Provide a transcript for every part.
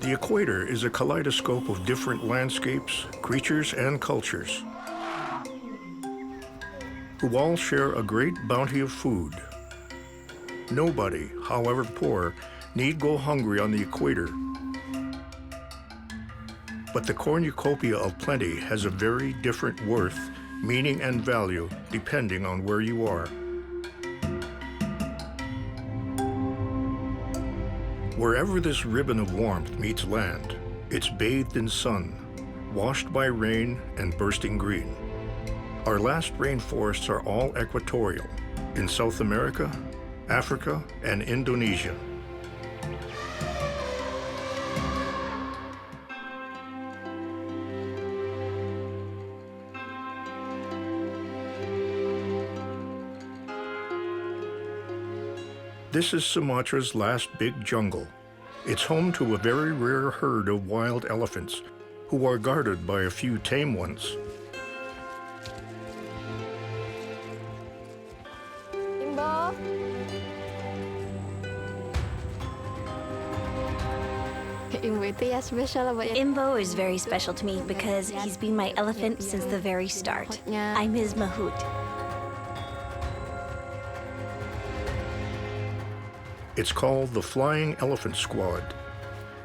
The equator is a kaleidoscope of different landscapes, creatures, and cultures, who all share a great bounty of food. Nobody, however poor, need go hungry on the equator. But the cornucopia of plenty has a very different worth, meaning, and value depending on where you are. Wherever this ribbon of warmth meets land, it's bathed in sun, washed by rain, and bursting green. Our last rainforests are all equatorial, in South America, Africa, and Indonesia. This is Sumatra's last big jungle. It's home to a very rare herd of wild elephants, who are guarded by a few tame ones. Imbo is very special to me because he's been my elephant since the very start. I'm his mahout. It's called the Flying Elephant Squad.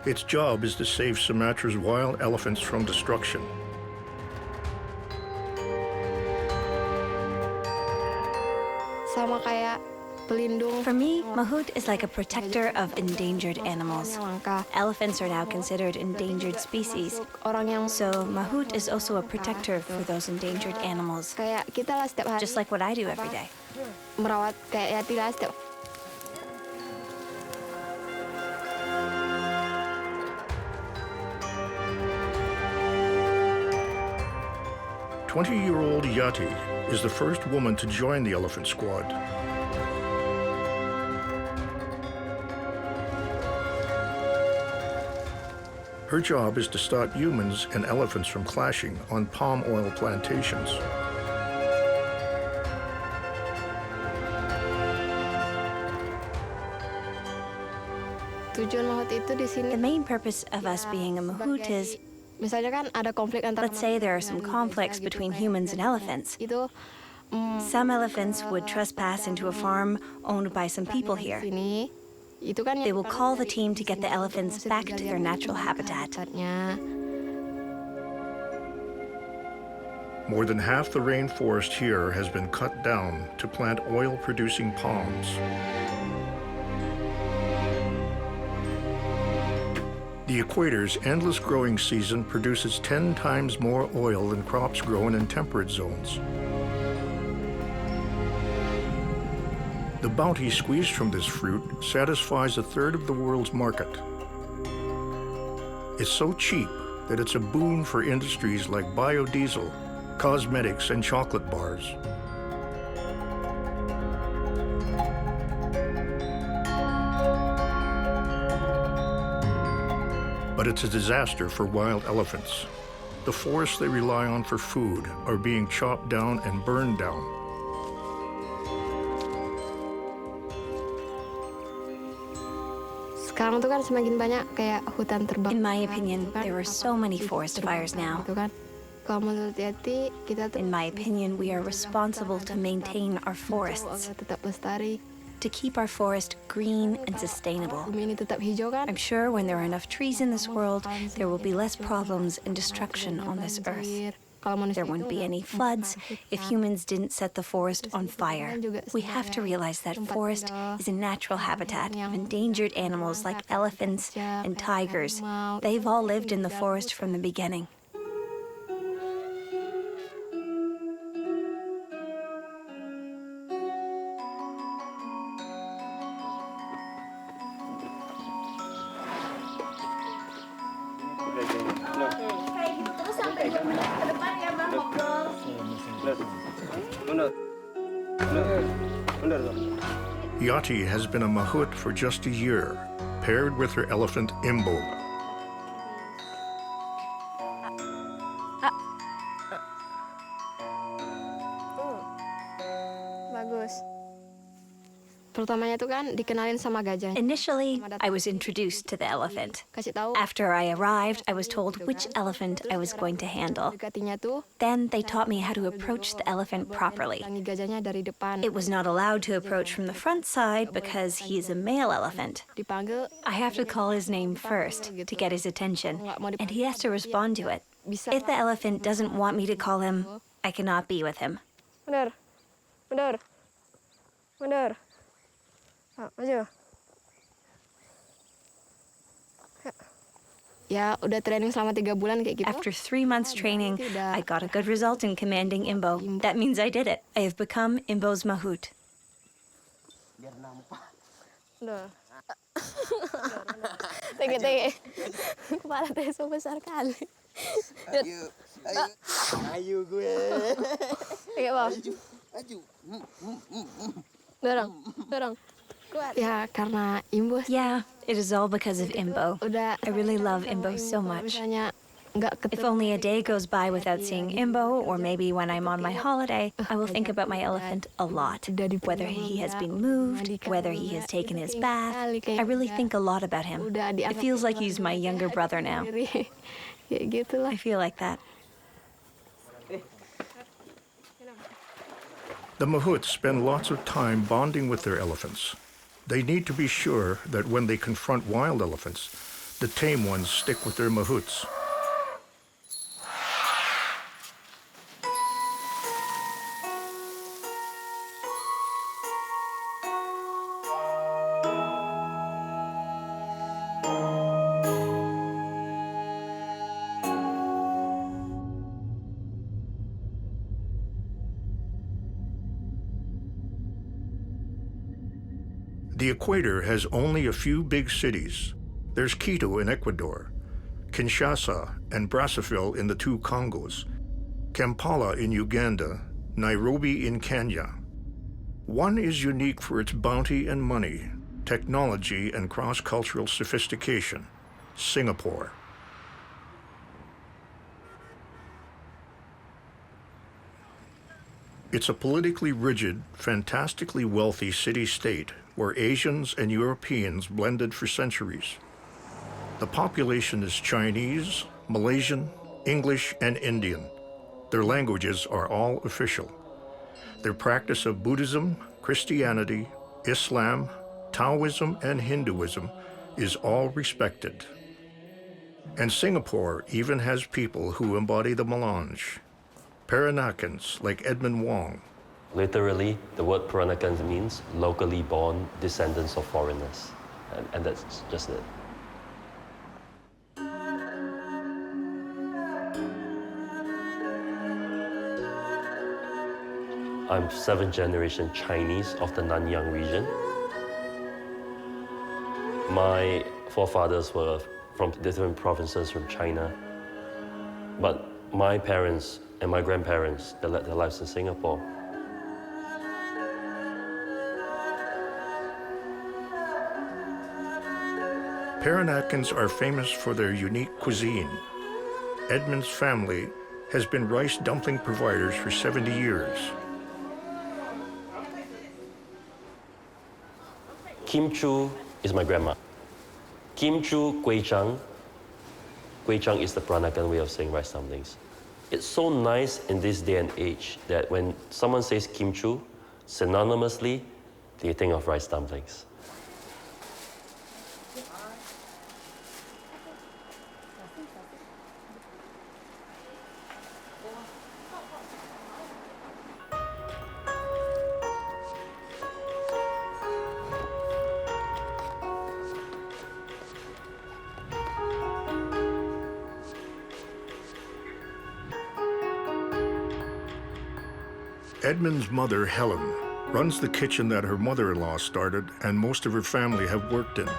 Its job is to save Sumatra's wild elephants from destruction. For me, mahout is like a protector of endangered animals. Elephants are now considered endangered species, so mahout is also a protector for those endangered animals, just like what I do every day. 20-year-old Yati is the first woman to join the elephant squad. Her job is to stop humans and elephants from clashing on palm oil plantations. The main purpose of us being a mahout is, let's say there are some conflicts between humans and elephants. Some elephants would trespass into a farm owned by some people here. They will call the team to get the elephants back to their natural habitat. More than half the rainforest here has been cut down to plant oil-producing palms. The equator's endless growing season produces 10 times more oil than crops grown in temperate zones. The bounty squeezed from this fruit satisfies a third of the world's market. It's so cheap that it's a boon for industries like biodiesel, cosmetics, and chocolate bars. But it's a disaster for wild elephants. The forests they rely on for food are being chopped down and burned down. In my opinion, there are so many forest fires now. In my opinion, we are responsible to maintain our forests, to keep our forest green and sustainable. I'm sure when there are enough trees in this world, there will be less problems and destruction on this earth. There wouldn't be any floods if humans didn't set the forest on fire. We have to realize that forest is a natural habitat of endangered animals like elephants and tigers. They've all lived in the forest from the beginning. Yati has been a mahout for just a year, paired with her elephant Imbo. Initially, I was introduced to the elephant. After I arrived, I was told which elephant I was going to handle. Then they taught me how to approach the elephant properly. It was not allowed to approach from the front side because he is a male elephant. I have to call his name first to get his attention, and he has to respond to it. If the elephant doesn't want me to call him, I cannot be with him. Mundur. Mundur. Mundur. Maju. Ya, udah training selama 3 bulan kayak gitu. After 3 months training, I got a good result in commanding Imbo. That means I did it. I have become Imbo's mahout. Mundur. Tege. Kepala teh so besar kali. Ayo gue. Kayak apa? Maju. Dorong. Kuat. Ya, karena Imbo. Yeah, it is all because of Imbo. I really love Imbo so much. If only a day goes by without seeing Imbo, or maybe when I'm on my holiday, I will think about my elephant a lot. Whether he has been moved, whether he has taken his bath. I really think a lot about him. It feels like he's my younger brother now. I feel like that. The mahouts spend lots of time bonding with their elephants. They need to be sure that when they confront wild elephants, the tame ones stick with their mahouts. The Equator has only a few big cities. There's Quito in Ecuador, Kinshasa and Brazzaville in the 2 Congos, Kampala in Uganda, Nairobi in Kenya. One is unique for its bounty and money, technology and cross-cultural sophistication, Singapore. It's a politically rigid, fantastically wealthy city-state where Asians and Europeans blended for centuries. The population is Chinese, Malaysian, English, and Indian. Their languages are all official. Their practice of Buddhism, Christianity, Islam, Taoism, and Hinduism is all respected. And Singapore even has people who embody the melange. Peranakans like Edmund Wong. Literally, the word Peranakans means locally born descendants of foreigners. And that's just it. I'm 7th generation Chinese of the Nanyang region. My forefathers were from different provinces from China. But my parents and my grandparents, they led their lives in Singapore. Peranakans are famous for their unique cuisine. Edmund's family has been rice dumpling providers for 70 years. Kim Chu is my grandma. Kim Chu Kway Chang. Kway Chang is the Peranakan way of saying rice dumplings. It's so nice in this day and age that when someone says Kim Chu, synonymously, they think of rice dumplings. Edmund's mother, Helen, runs the kitchen that her mother-in-law started and most of her family have worked in.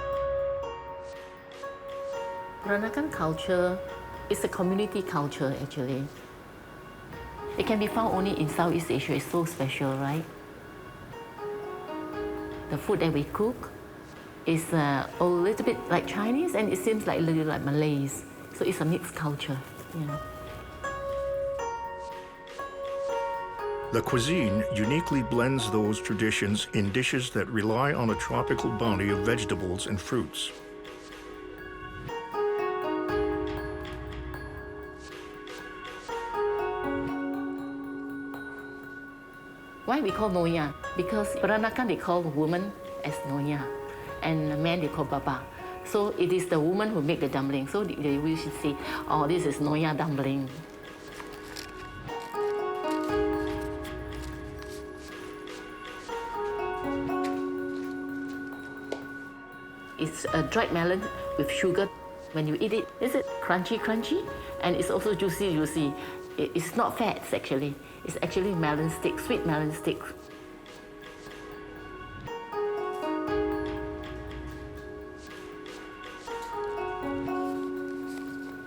Peranakan culture is a community culture, actually. It can be found only in Southeast Asia. It's so special, right? The food that we cook is a little bit like Chinese, and it seems like a little like Malays. So it's a mixed culture, you know. The cuisine uniquely blends those traditions in dishes that rely on a tropical bounty of vegetables and fruits. Why we call Noya? Because Peranakan they call woman as Noya, and the man they call Baba. So it is the woman who make the dumpling. So we should say, oh, this is Noya dumpling. It's a dried melon with sugar. When you eat it, is it crunchy, crunchy? And it's also juicy, juicy. It's not fats, actually. It's actually melon stick, sweet melon stick.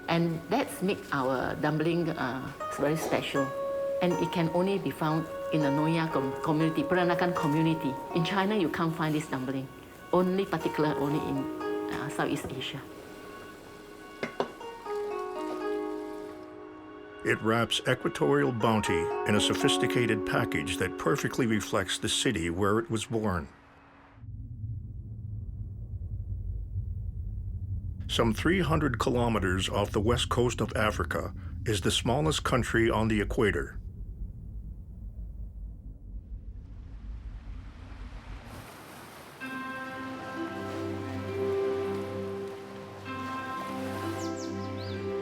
And that's make our dumpling very special. And it can only be found in the Noya community, Peranakan community. In China, you can't find this dumpling. Only in Southeast Asia. It wraps equatorial bounty in a sophisticated package that perfectly reflects the city where it was born. Some 300 kilometers off the west coast of Africa is the smallest country on the equator.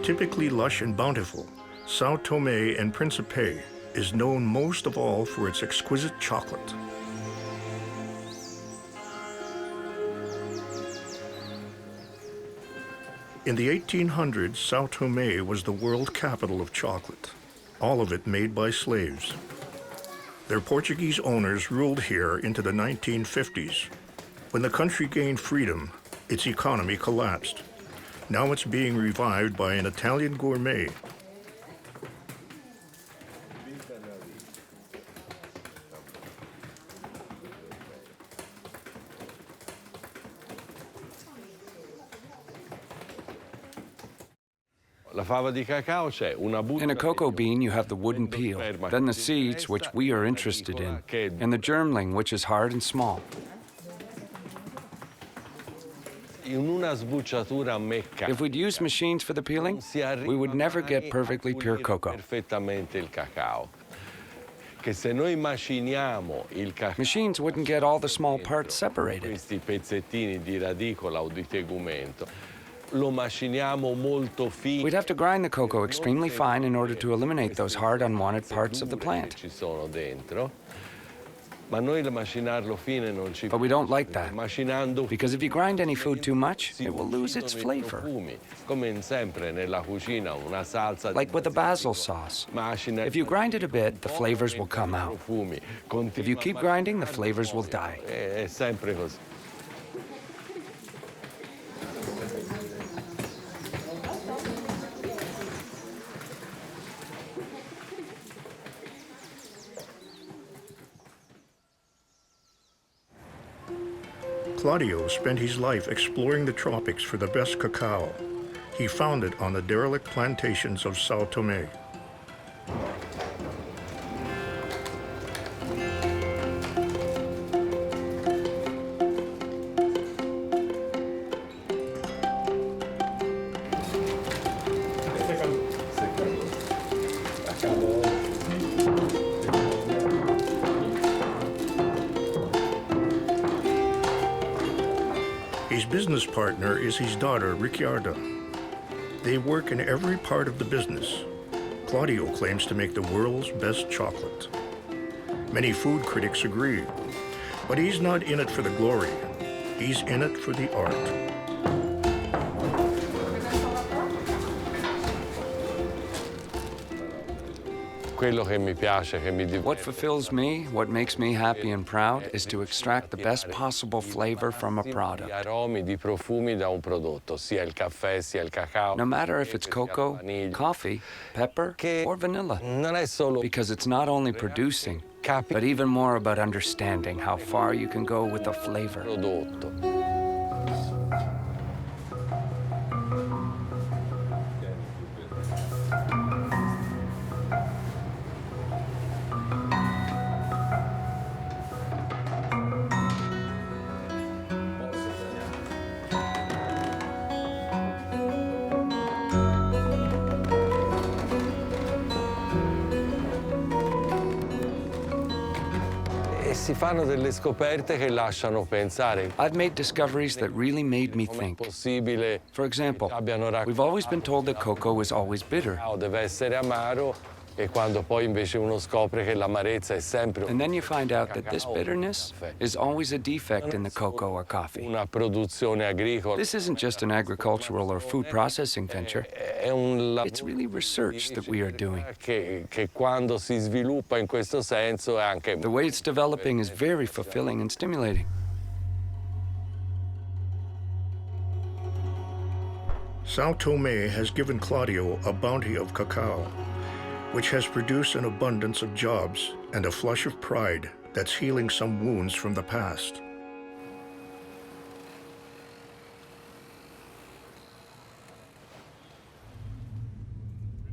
Typically lush and bountiful, São Tomé and Príncipe is known most of all for its exquisite chocolate. In the 1800s, São Tomé was the world capital of chocolate, all of it made by slaves. Their Portuguese owners ruled here into the 1950s. When the country gained freedom, its economy collapsed. Now it's being revived by an Italian gourmet. In a cocoa bean, you have the wooden peel, then the seeds, which we are interested in, and the germling, which is hard and small. If we'd used machines for the peeling, we would never get perfectly pure cocoa. Machines wouldn't get all the small parts separated. We'd have to grind the cocoa extremely fine in order to eliminate those hard, unwanted parts of the plant. But we don't like that, because if you grind any food too much, it will lose its flavor. Like with the basil sauce. If you grind it a bit, the flavors will come out. If you keep grinding, the flavors will die. Claudio spent his life exploring the tropics for the best cacao. He found it on the derelict plantations of São Tomé. His business partner is his daughter, Ricciarda. They work in every part of the business. Claudio claims to make the world's best chocolate. Many food critics agree, but he's not in it for the glory. He's in it for the art. What fulfills me, what makes me happy and proud, is to extract the best possible flavor from a product. No matter if it's cocoa, coffee, pepper, or vanilla. Because it's not only producing, but even more about understanding how far you can go with a flavor. si fanno delle scoperte che lasciano pensare. I've made discoveries that really made me think. For example, we've always been told that cocoa is always bitter. Deve essere amaro. E quando poi invece uno scopre che l'amarezza è sempre And then you find out that this bitterness is always a defect in the cocoa or coffee. una produzione agricola. This isn't just an agricultural or food processing venture. It's really research that we are doing. Che quando si sviluppa in questo senso è anche The way it's developing is very fulfilling and stimulating. São Tomé has given Claudio a bounty of cacao, which has produced an abundance of jobs and a flush of pride that's healing some wounds from the past.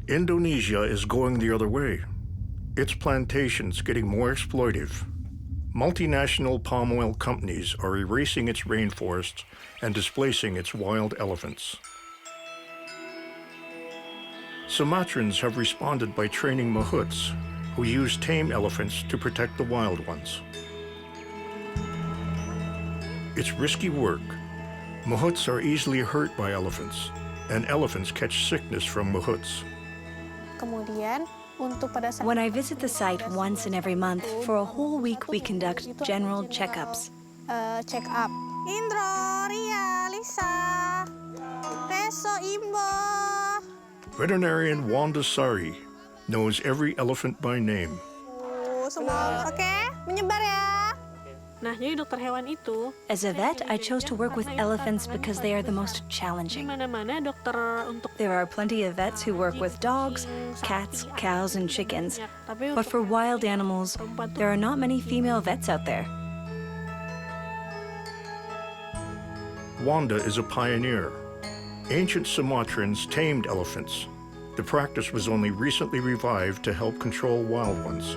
Indonesia is going the other way. Its plantations getting more exploitive. Multinational palm oil companies are erasing its rainforests and displacing its wild elephants. Sumatrans have responded by training mahouts, who use tame elephants to protect the wild ones. It's risky work. Mahouts are easily hurt by elephants, and elephants catch sickness from mahouts. When I visit the site once in every month, for a whole week we conduct general checkups. Check-up. Indro, Ria, Lisa, Teso, Imbo. Veterinarian Wanda Sari knows every elephant by name. Semua oke? Menyebar ya. Nah, jadi dokter hewan itu. As a vet, I chose to work with elephants because they are the most challenging. Mana-mana dokter untuk. There are plenty of vets who work with dogs, cats, cows, and chickens. But for wild animals, there are not many female vets out there. Wanda is a pioneer. Ancient Sumatrans tamed elephants. The practice was only recently revived to help control wild ones.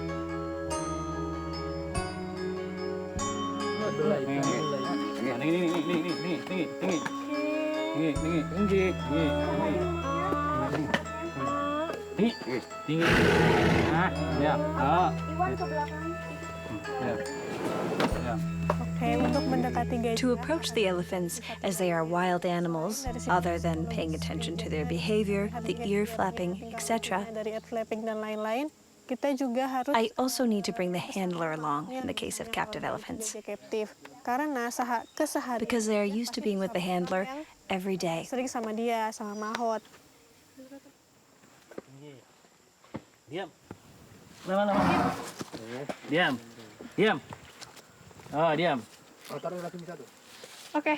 To approach the elephants, as they are wild animals, other than paying attention to their behavior, the ear flapping, etc., I also need to bring the handler along in the case of captive elephants, because they are used to being with the handler every day. Diam. Diam. Oh, diam. Oke.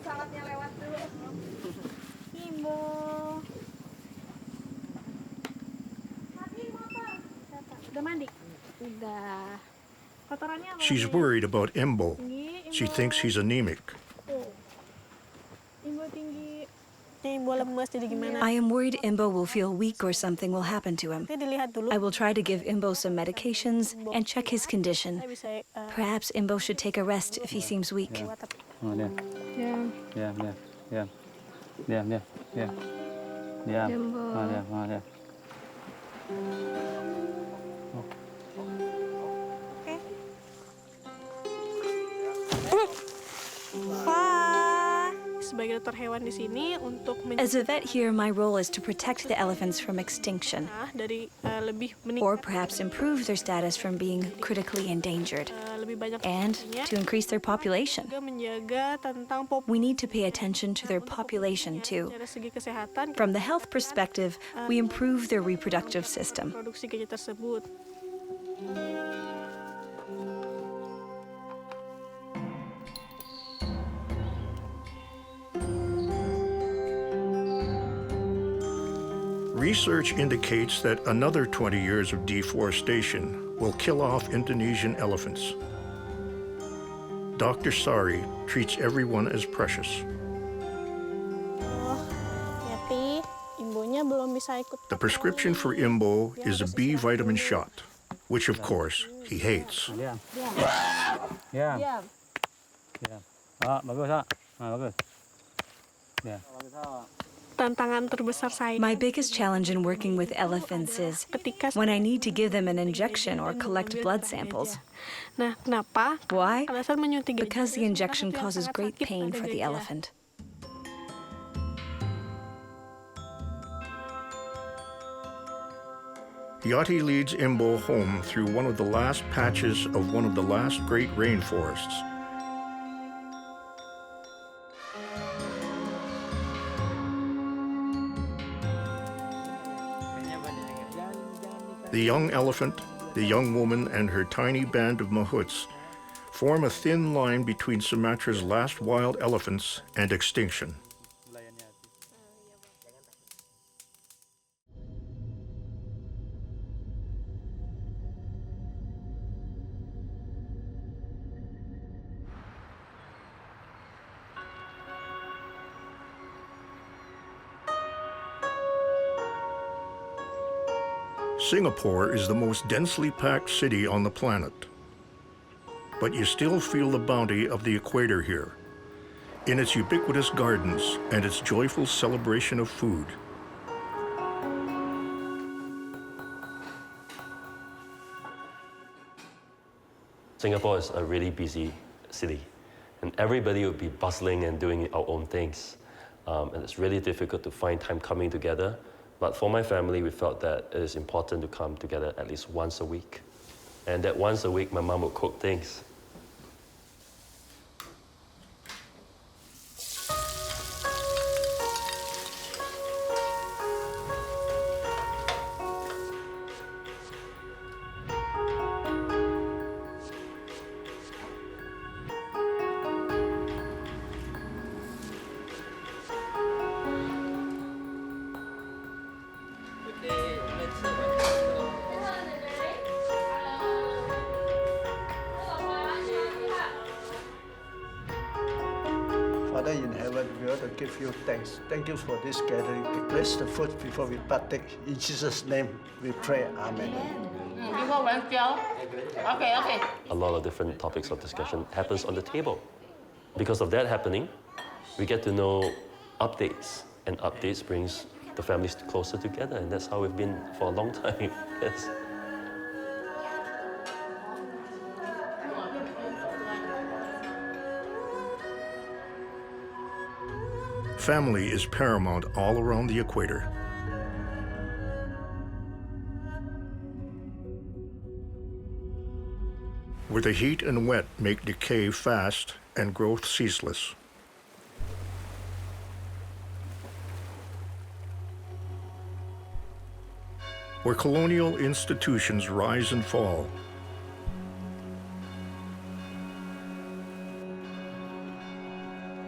Salatnya lewat dulu. Imbo. Udah mandi? Udah. Kotorannya apa? She's worried about Imbo. She thinks he's anemic. Imbo tinggi. Imbo lemes jadi gimana? I am worried Imbo will feel weak or something will happen to him. I will try to give Imbo some medications and check his condition. Perhaps Imbo should take a rest if he seems weak. Oh, diam. Diam. Diam, diam. Diam. Diam, diam. Diam. Diam. Oh, diam. Oh, diam. Sebagai dokter hewan di sini untuk As a vet here, my role is to protect the elephants from extinction, dari lebih or perhaps improve their status from being critically endangered, lebih banyak and to increase their population. juga menjaga tentang We need to pay attention to their population too. dari segi kesehatan From the health perspective, we improve their reproductive system. produksi gajah tersebut. Research indicates that another 20 years of deforestation will kill off Indonesian elephants. Dr. Sari treats everyone as precious. Imbonya belum bisa ikut. The prescription for Imbo is a B vitamin shot, which of course he hates. Diam. Diam. Diam. Diam. Ah, bagus, ah. Ah, bagus. Diam. tantangan terbesar saya. My biggest challenge in working with elephants is when I need to give them an injection or collect blood samples. Nah, kenapa? Why? Pada saat menyuntik Because the injection causes great pain for the elephant. Yati leads Imbo home through one of the last patches of one of the last great rainforests. The young elephant, the young woman, and her tiny band of mahouts form a thin line between Sumatra's last wild elephants and extinction. Singapore is the most densely packed city on the planet. But you still feel the bounty of the equator here, in its ubiquitous gardens and its joyful celebration of food. Singapore is a really busy city, and everybody would be bustling and doing our own things. And it's really difficult to find time coming together. But for my family, we felt that it is important to come together at least once a week. And that once a week, my mom would cook things. Father in heaven, we want to give you thanks. Thank you for this gathering. Bless the food before we partake. In Jesus' name, we pray. Amen. Okay. A lot of different topics of discussion happens on the table. Because of that happening, we get to know updates, and updates brings the families closer together, and that's how we've been for a long time. Yes. Family is paramount all around the equator. Where the heat and wet make decay fast and growth ceaseless. Where colonial institutions rise and fall.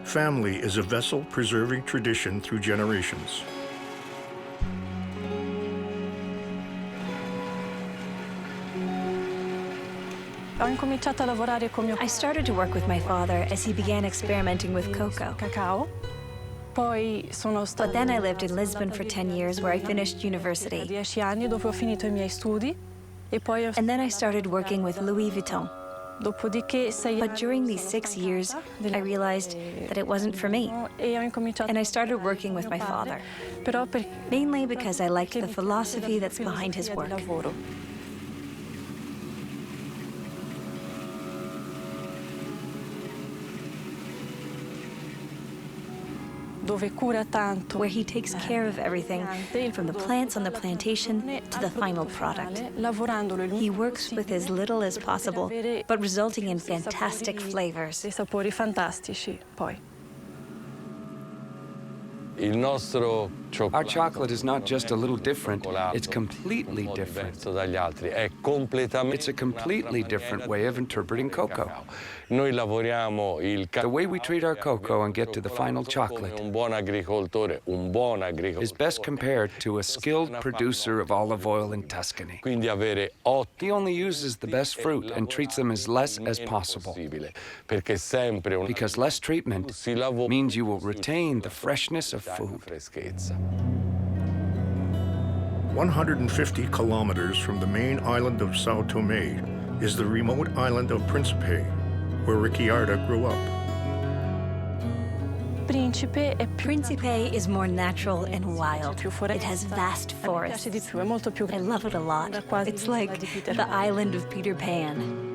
Family is a vessel preserving tradition through generations. I started to work with my father as he began experimenting with cocoa. But then I lived in Lisbon for 10 years, where I finished university. And then I started working with Louis Vuitton. But during these 6 years, I realized that it wasn't for me. And I started working with my father, mainly because I liked the philosophy that's behind his work. Where he takes care of everything, from the plants on the plantation to the final product. He works with as little as possible, but resulting in fantastic flavors. Our chocolate is not just a little different, it's completely different. It's a completely different way of interpreting cocoa. The way we treat our cocoa and get to the final chocolate is best compared to a skilled producer of olive oil in Tuscany. He only uses the best fruit and treats them as less as possible. Because less treatment means you will retain the freshness of food. 150 kilometers from the main island of São Tomé is the remote island of Príncipe, where Ricciarda grew up. Príncipe is more natural and wild. It has vast forests. I love it a lot. It's like the island of Peter Pan.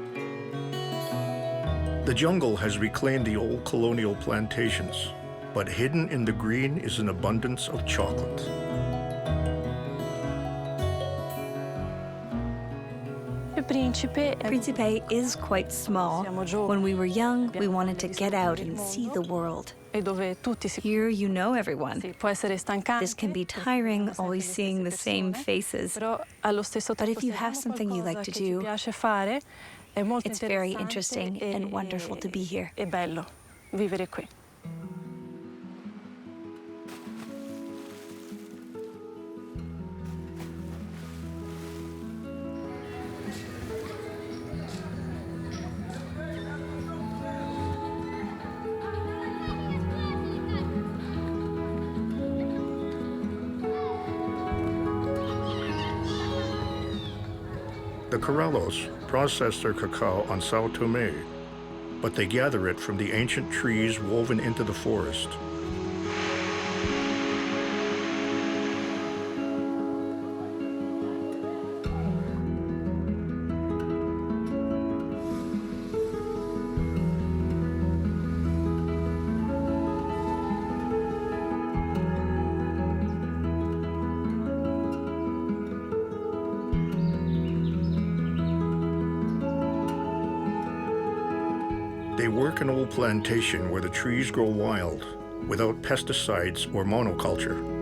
The jungle has reclaimed the old colonial plantations, but hidden in the green is an abundance of chocolate. Príncipe is quite small. When we were young, we wanted to get out and see the world. Here you know everyone. This can be tiring, always seeing the same faces. But if you have something you like to do, it's very interesting and wonderful to be here. The Corrallos process their cacao on São Tomé, but they gather it from the ancient trees woven into the forest. They work an old plantation where the trees grow wild, without pesticides or monoculture.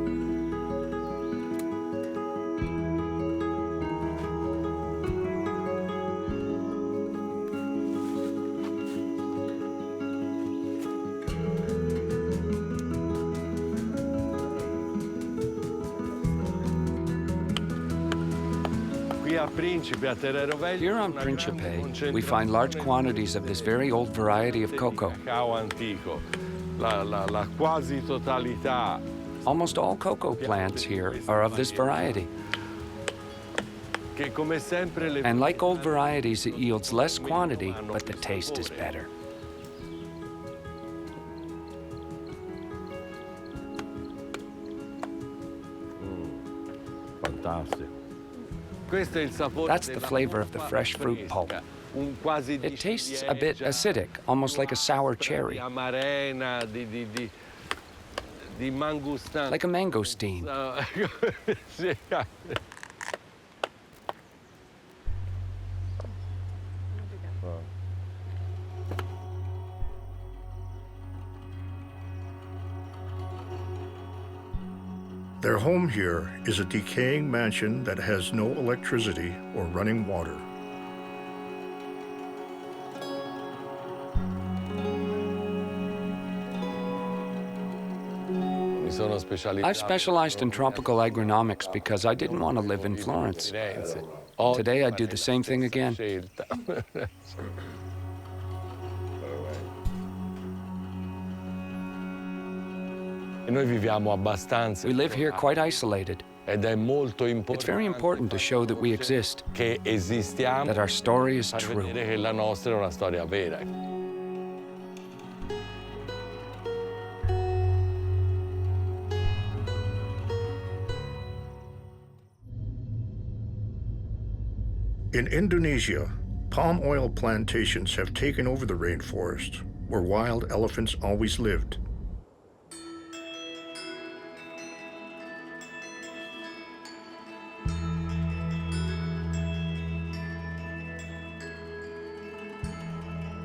Here on Príncipe, we find large quantities of this very old variety of cocoa. Almost all cocoa plants here are of this variety. And like old varieties, it yields less quantity, but the taste is better. Fantastic. That's the flavor of the fresh fruit pulp. It tastes a bit acidic, almost like a sour cherry. Like a mangosteen. Their home here is a decaying mansion that has no electricity or running water. I've specialized in tropical agronomics because I didn't want to live in Florence. Today I'd do the same thing again. We live here quite isolated. It's very important to show that we exist, that our story is true. In Indonesia, palm oil plantations have taken over the rainforest, where wild elephants always lived.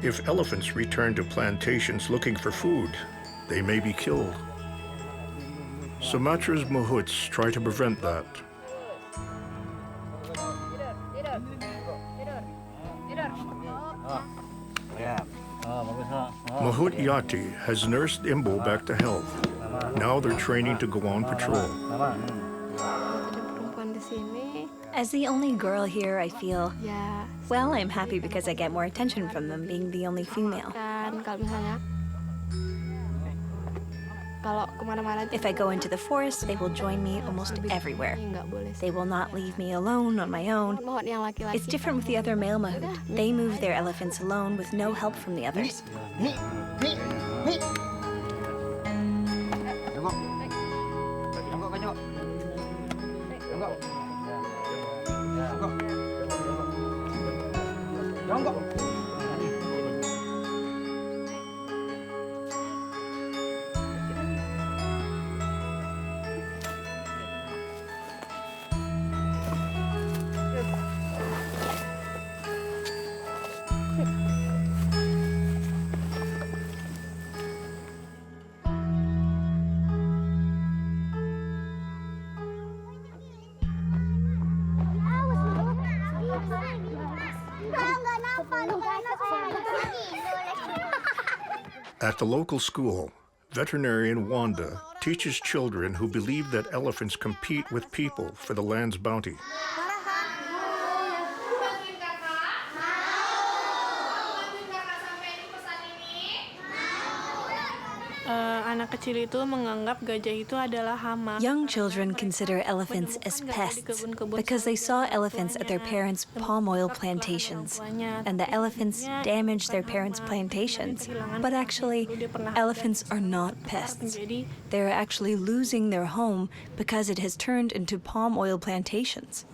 If elephants return to plantations looking for food, they may be killed. Sumatra's mahouts try to prevent that. Mahout Yati has nursed Imbo back to health. Now they're training to go on patrol. As the only girl here, I feel, well, I'm happy because I get more attention from them, being the only female. If I go into the forest, they will join me almost everywhere. They will not leave me alone on my own. It's different with the other male mahout. They move their elephants alone with no help from the others. At the local school, veterinarian Wanda teaches children who believe that elephants compete with people for the land's bounty. Anak kecil itu menganggap gajah itu adalah hama. Young children consider elephants as pests because they saw elephants at their parents' palm oil plantations, and the elephants damaged their parents' plantations. But actually, elephants are not pests. They're actually losing their home because it has turned into palm oil plantations.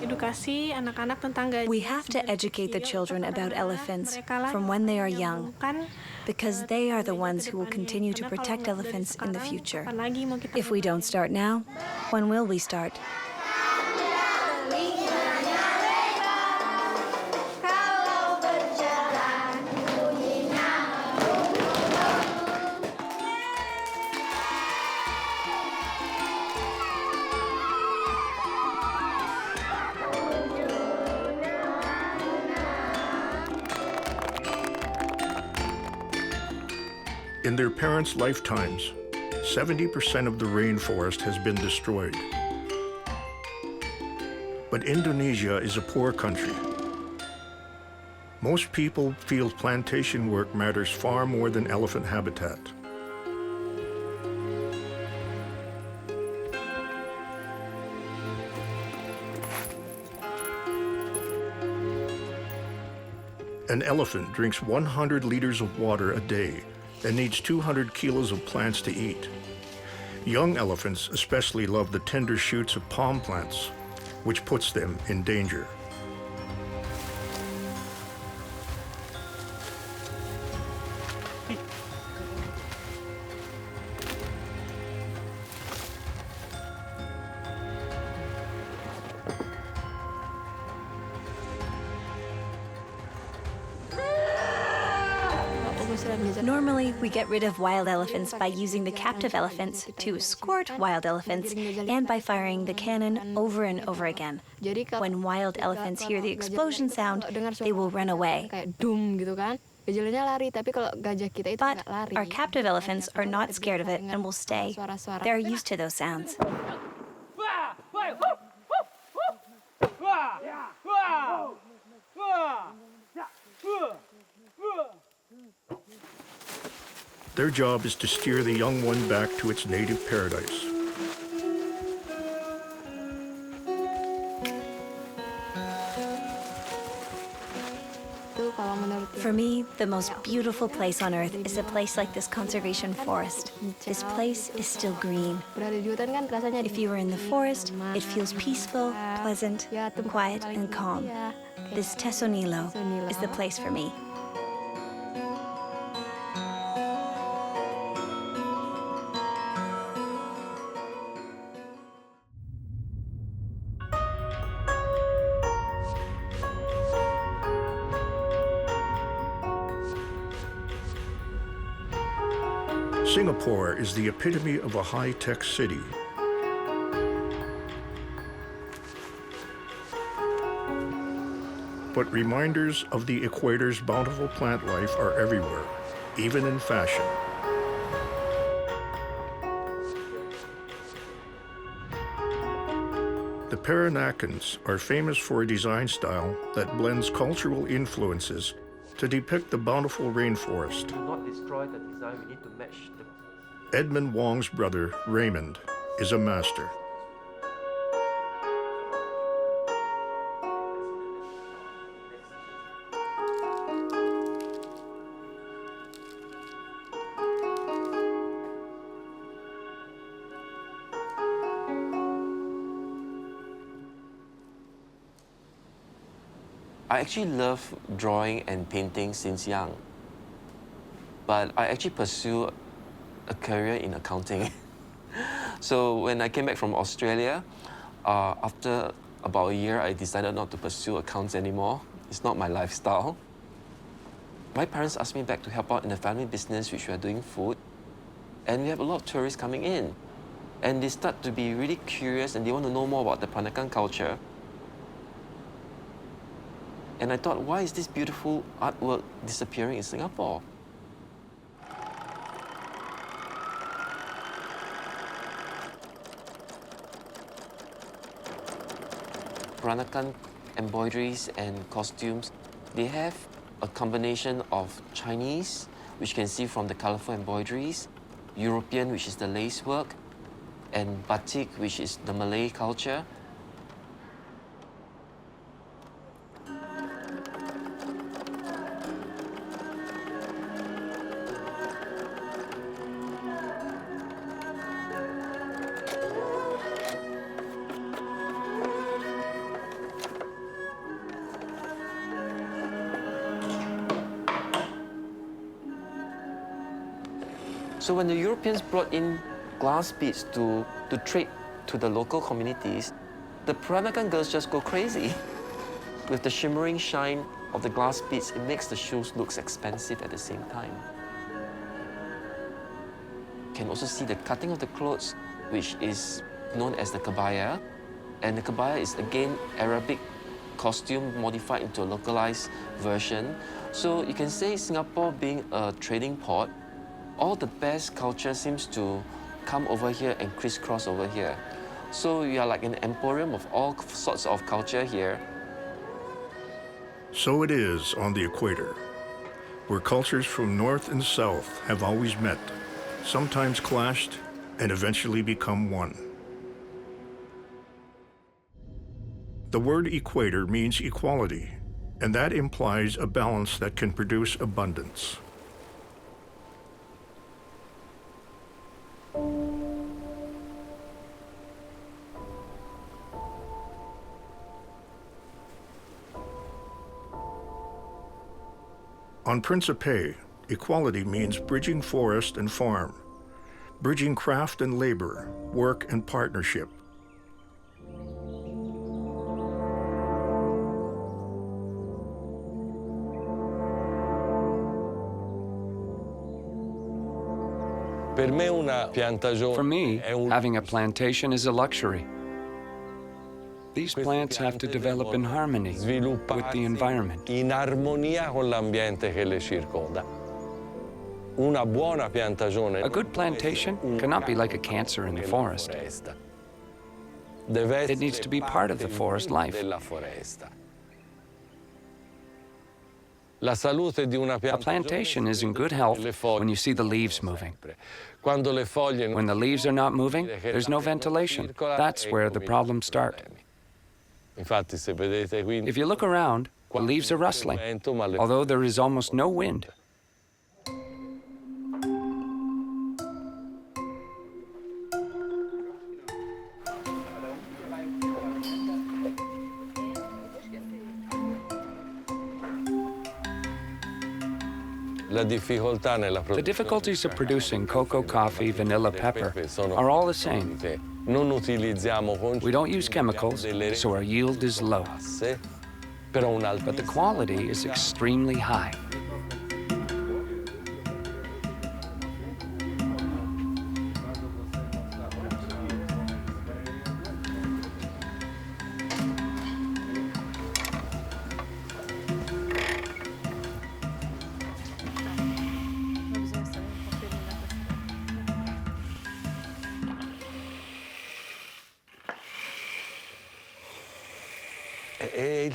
Edukasi anak-anak tentang gajah. We have to educate the children about elephants from when they are young, because they are the ones who will continue to protect elephants in the future. If we don't start now, when will we start? In their parents' lifetimes, 70% of the rainforest has been destroyed. But Indonesia is a poor country. Most people feel plantation work matters far more than elephant habitat. An elephant drinks 100 liters of water a day and needs 200 kilos of plants to eat. Young elephants especially love the tender shoots of palm plants, which puts them in danger. Normally, we get rid of wild elephants by using the captive elephants to escort wild elephants and by firing the cannon over and over again. When wild elephants hear the explosion sound, they will run away. But our captive elephants are not scared of it and will stay. They're used to those sounds. Their job is to steer the young one back to its native paradise. For me, the most beautiful place on earth is a place like this conservation forest. This place is still green. If you are in the forest, it feels peaceful, pleasant, quiet, and calm. This Tesonilo is the place for me. Singapore is the epitome of a high-tech city. But reminders of the equator's bountiful plant life are everywhere, even in fashion. The Peranakans are famous for a design style that blends cultural influences to depict the bountiful rainforest. Do not destroy the design, we need to match the... Edmund Wong's brother, Raymond, is a master. I actually love drawing and painting since young, but I actually pursue a career in accounting. So when I came back from Australia, after about a year, I decided not to pursue accounts anymore. It's not my lifestyle. My parents asked me back to help out in the family business, which we are doing food, and we have a lot of tourists coming in. And they start to be really curious and they want to know more about the Peranakan culture. And I thought, why is this beautiful artwork disappearing in Singapore? Peranakan embroideries and costumes, they have a combination of Chinese, which you can see from the colorful embroideries, European, which is the lace work, and Batik, which is the Malay culture. So when the Europeans brought in glass beads to trade to the local communities, the Peranakan girls just go crazy. With the shimmering shine of the glass beads, it makes the shoes look expensive at the same time. You can also see the cutting of the clothes, which is known as the kabaya. And the kabaya is again Arabic costume modified into a localized version. So you can say Singapore being a trading port, all the best culture seems to come over here and crisscross over here. So you are like an emporium of all sorts of culture here. So it is on the equator, where cultures from north and south have always met, sometimes clashed, and eventually become one. The word equator means equality, and that implies a balance that can produce abundance. On Príncipe, equality means bridging forest and farm, bridging craft and labor, work and partnership. For me, having a plantation is a luxury. These plants have to develop in harmony with the environment. In armonia con l'ambiente che le circonda. Una buona piantagione. A good plantation cannot be like a cancer in the forest. It needs to be part of the forest life. A plantation is in good health when you see the leaves moving. When the leaves are not moving, there's no ventilation. That's where the problems start. If you look around, the leaves are rustling, although there is almost no wind. The difficulties of producing cocoa, coffee, vanilla, pepper are all the same. We don't use chemicals, so our yield is low. But the quality is extremely high.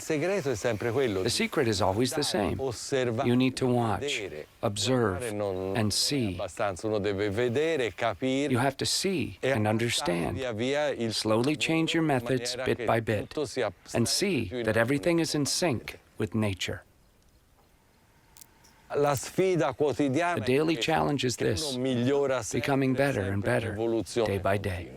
The secret is always the same. You need to watch, observe, and see. You have to see and understand. Slowly change your methods bit by bit, and see that everything is in sync with nature. The daily challenge is this, becoming better and better, day by day.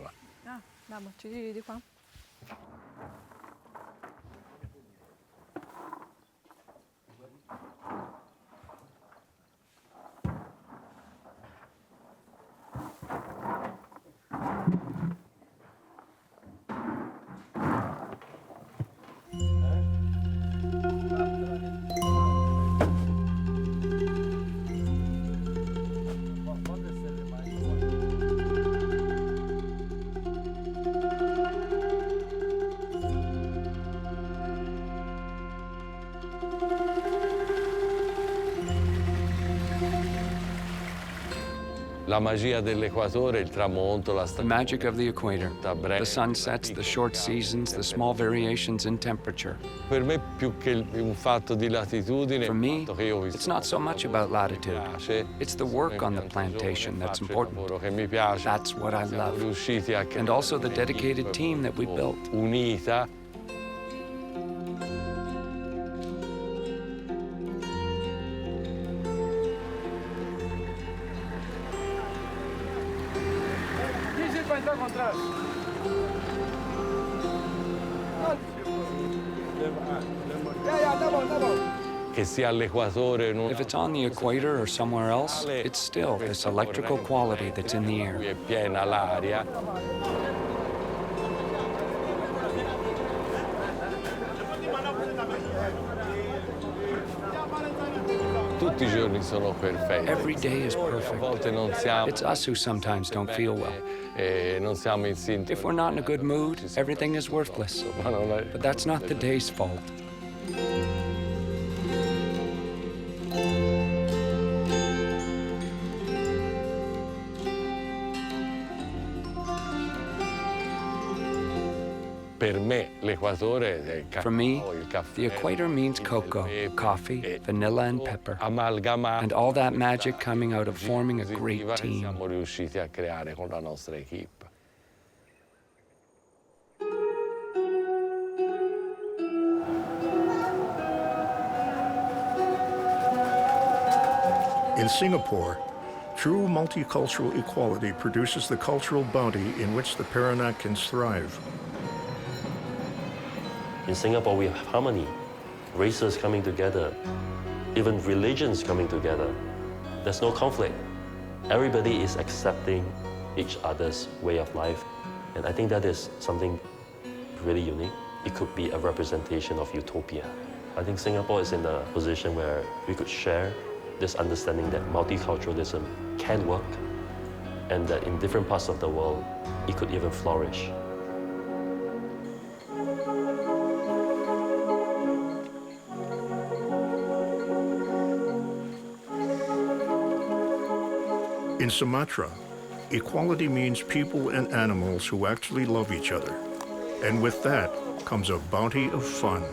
La magia dell'Equatore, il tramonto, la The magic of the equator, breve. the sunsets, the short seasons, the small variations in temperature. Per me più che un fatto di latitudine, For me, il fatto che io ho it's not so much about latitude. It's the work on the plantation that's important. That's what I love. And also the dedicated team that we built. Unita. Che sia all'Equatore, If it's on the equator or somewhere else, it's still this electrical quality that's in the air. è piena l'aria. Tutti I giorni sono perfetti. Every day is A perfect. volte non siamo It's us who sometimes don't feel well. non siamo in sintonia. If we're not in a good mood, everything is worthless. Ma non è- But that's not the day's fault. Per me l'Equatore è il For me, cacao, il caffè, the equator means il cocoa, pepe, coffee, e vanilla, and pepper. amalgamato And all that magic coming out of forming a great positiva che team. siamo riusciti a creare con la nostra equipe. In Singapore, true multicultural equality produces the cultural bounty in which the Peranakans thrive. In Singapore, we have harmony, races coming together, even religions coming together. There's no conflict. Everybody is accepting each other's way of life. And I think that is something really unique. It could be a representation of utopia. I think Singapore is in a position where we could share this understanding that multiculturalism can work and that in different parts of the world, it could even flourish. In Sumatra, equality means people and animals who actually love each other. And with that comes a bounty of fun.